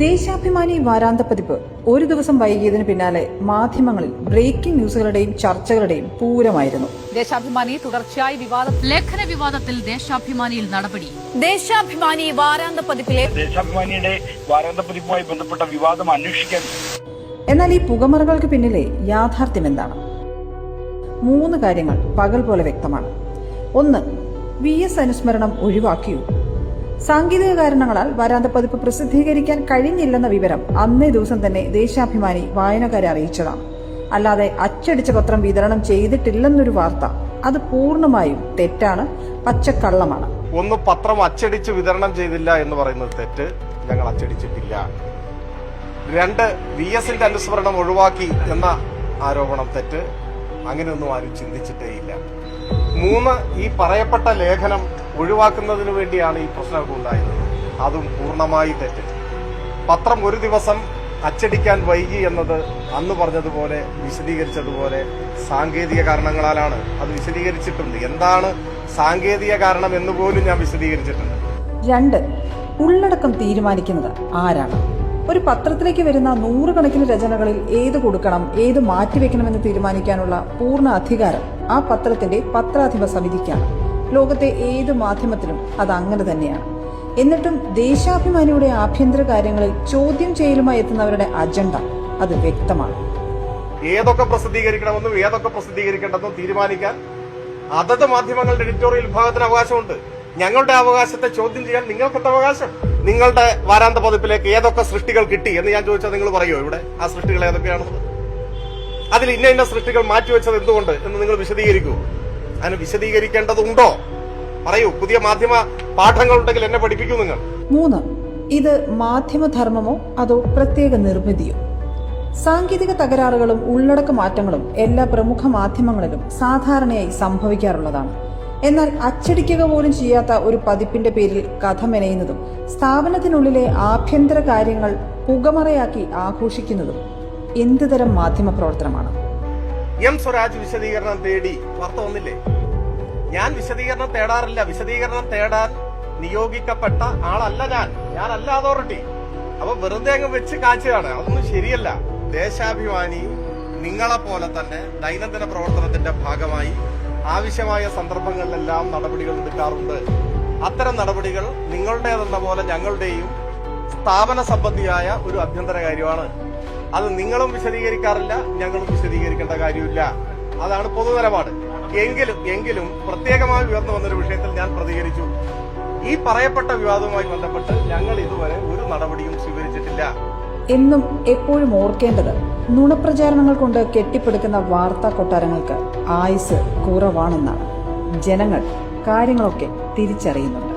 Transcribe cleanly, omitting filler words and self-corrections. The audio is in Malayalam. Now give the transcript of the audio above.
ദേശാഭിമാനി വാരാന്ത പതിപ്പ് ഒരു ദിവസം വൈകിയതിന് പിന്നാലെ മാധ്യമങ്ങളിൽ ബ്രേക്കിംഗ് ന്യൂസുകളുടെയും ചർച്ചകളുടെയും പൂരമായിരുന്നു. ദേശാഭിമാനി തുടർച്ചയായി ലേഖന വിവാദത്തിൽ ദേശാഭിമാനിയിൽ നടപടി. ദേശാഭിമാനി വാരാന്ത പതിപ്പിലെ ദേശാഭിമാനിയുടെ വാരാന്ത പതിപ്പുമായി ബന്ധപ്പെട്ട വിവാദം അന്വേഷിക്കാൻ. എന്നാൽ ഈ പുകമറകൾക്ക് പിന്നിലെ യാഥാർത്ഥ്യം എന്താണ്? 3 കാര്യങ്ങൾ പകൽ പോലെ വ്യക്തമാണ്. 1. VS അനുസ്മരണം ഒഴിവാക്കിയോ? സാങ്കേതിക കാരണങ്ങളാൽ വാരാന്ത പതിപ്പ് പ്രസിദ്ധീകരിക്കാൻ കഴിഞ്ഞില്ലെന്ന വിവരം അന്നേ ദിവസം തന്നെ ദേശാഭിമാനി വായനക്കാരെ അറിയിച്ചതാണ്. അല്ലാതെ അച്ചടിച്ച പത്രം വിതരണം ചെയ്തിട്ടില്ലെന്നൊരു വാർത്ത അത് പൂർണ്ണമായും തെറ്റാണ്, പച്ചക്കള്ളമാണ്. 1. പത്രം അച്ചടിച്ച് വിതരണം ചെയ്തില്ല എന്ന് പറയുന്നത് തെറ്റ്, ഞങ്ങൾ അച്ചടിച്ചിട്ടില്ല. 2. VSന്റെ അനുസ്മരണം ഒഴിവാക്കി എന്ന ആരോപണം തെറ്റ്, അങ്ങനെയൊന്നും ആരും ചിന്തിച്ചിട്ടേയില്ല. 3. ഈ പറയപ്പെട്ട ലേഖനം ഒഴിവാക്കുന്നതിന് വേണ്ടിയാണ് ഈ പ്രശ്നമൊക്കെ ഉണ്ടായത്, അതും പൂർണ്ണമായി തെറ്റ്. പത്രം ഒരു ദിവസം അച്ചടിക്കാൻ വൈകി എന്നത് അന്ന് പറഞ്ഞതുപോലെ വിശദീകരിച്ചതുപോലെ സാങ്കേതിക കാരണങ്ങളാലാണ്. അത് വിശദീകരിച്ചിട്ടുണ്ട്. എന്താണ് സാങ്കേതിക കാരണം എന്ന് പോലും ഞാൻ വിശദീകരിച്ചിട്ടുണ്ട്. 2. ഉള്ളടക്കം തീരുമാനിക്കുന്നത് ആരാണ്? ഒരു പത്രത്തിലേക്ക് വരുന്ന 100 കണക്കിന് രചനകളിൽ ഏത് കൊടുക്കണം, ഏത് മാറ്റിവെക്കണമെന്ന് തീരുമാനിക്കാനുള്ള പൂർണ്ണ അധികാരം ആ പത്രത്തിന്റെ പത്രാധിപ സമിതിക്കാണ്. ലോകത്തെ ഏത് മാധ്യമത്തിലും അത് അങ്ങനെ തന്നെയാണ്. എന്നിട്ടും ദേശാഭിമാനിയുടെ ആഭ്യന്തര കാര്യങ്ങളിൽ ചോദ്യം ചെയ്യലുമായി എത്തുന്നവരുടെ അജണ്ട അത് വ്യക്തമാണ്. ഏതൊക്കെ പ്രസിദ്ധീകരിക്കണമെന്നും ഏതൊക്കെ പ്രസിദ്ധീകരിക്കേണ്ടെന്നും തീരുമാനിക്കാൻ അതത് മാധ്യമങ്ങളുടെ എഡിറ്റോറിയൽ വിഭാഗത്തിന് അവകാശമുണ്ട്. ഞങ്ങളുടെ അവകാശത്തെ ചോദ്യം ചെയ്യാൻ നിങ്ങൾക്കെന്ത് അവകാശം? നിങ്ങളുടെ വാരാന്ത പതിപ്പിലേക്ക് ഏതൊക്കെ സൃഷ്ടികൾ കിട്ടി എന്ന് ഞാൻ ചോദിച്ചാൽ നിങ്ങൾ പറയുമോ ഇവിടെ ആ സൃഷ്ടികൾ ഏതൊക്കെയാണെന്ന്? അതിൽ ഇന്ന സൃഷ്ടികൾ മാറ്റിവെച്ചത് എന്തുകൊണ്ട് എന്ന് നിങ്ങൾ വിശദീകരിക്കൂ. അതിന് വിശദീകരിക്കേണ്ടതുണ്ടോ? പറയൂ. പുതിയ മാധ്യമ പാഠങ്ങളുണ്ടെങ്കിൽ എന്നെ പഠിപ്പിക്കൂ നിങ്ങൾ. 3. ഇത് മാധ്യമധർമ്മമോ അതോ പ്രത്യേക നിർമ്മിതിയോ? സാങ്കേതിക തകരാറുകളും ഉള്ളടക്ക മാറ്റങ്ങളും എല്ലാ പ്രമുഖ മാധ്യമങ്ങളിലും സാധാരണയായി സംഭവിക്കാറുള്ളതാണ്. എന്നാൽ അച്ചടിക്കുക പോലും ചെയ്യാത്ത ഒരു പതിപ്പിന്റെ പേരിൽ കഥ മെനയുന്നതും സ്ഥാപനത്തിനുള്ളിലെ ആഭ്യന്തര കാര്യങ്ങൾ പുകമറയാക്കി ആഘോഷിക്കുന്നതും എന്തുതരം മാധ്യമ പ്രവർത്തനമാണ്? എം സ്വരാജ് വിശദീകരണം തേടി വാർത്ത വന്നില്ലേ? ഞാൻ വിശദീകരണം തേടാറില്ല. വിശദീകരണം തേടാൻ നിയോഗിക്കപ്പെട്ട ആളല്ല ഞാനല്ല അതോറിറ്റി. അപ്പൊ വെറുതെ അങ്ങ് വെച്ച് കാച്ചുകയാണ്. അതൊന്നും ശരിയല്ല. ദേശാഭിമാനി നിങ്ങളെപ്പോലെ തന്നെ ദൈനംദിന പ്രവർത്തനത്തിന്റെ ഭാഗമായി ആവശ്യമായ സന്ദർഭങ്ങളിലെല്ലാം നടപടികൾ എടുക്കാറുണ്ട്. അത്തരം നടപടികൾ നിങ്ങളുടേതെന്ന പോലെ ഞങ്ങളുടെയും സ്ഥാപന സംബന്ധിയായ ഒരു ആഭ്യന്തര കാര്യമാണ്. അത് നിങ്ങളും വിശദീകരിക്കാറില്ല, ഞങ്ങളും വിശദീകരിക്കേണ്ട കാര്യമില്ല. അതാണ് പൊതുനിലപാട്. എങ്കിലും പ്രത്യേകമായി ഉയർന്നു വന്നൊരു വിഷയത്തിൽ ഞാൻ പ്രതികരിച്ചു. ഈ പറയപ്പെട്ട വിവാദവുമായി ബന്ധപ്പെട്ട് ഞങ്ങൾ ഇതുവരെ ഒരു നടപടിയും സ്വീകരിച്ചിട്ടില്ല. എന്നും എപ്പോഴും ഓർക്കേണ്ടത് നുണപ്രചാരണങ്ങൾ കൊണ്ട് കെട്ടിപ്പടുക്കുന്ന വാർത്താ കൊട്ടാരങ്ങൾക്ക് ആയുസ് കുറവാണെന്നാണ്. ജനങ്ങൾ കാര്യങ്ങളൊക്കെ തിരിച്ചറിയുന്നുണ്ട്.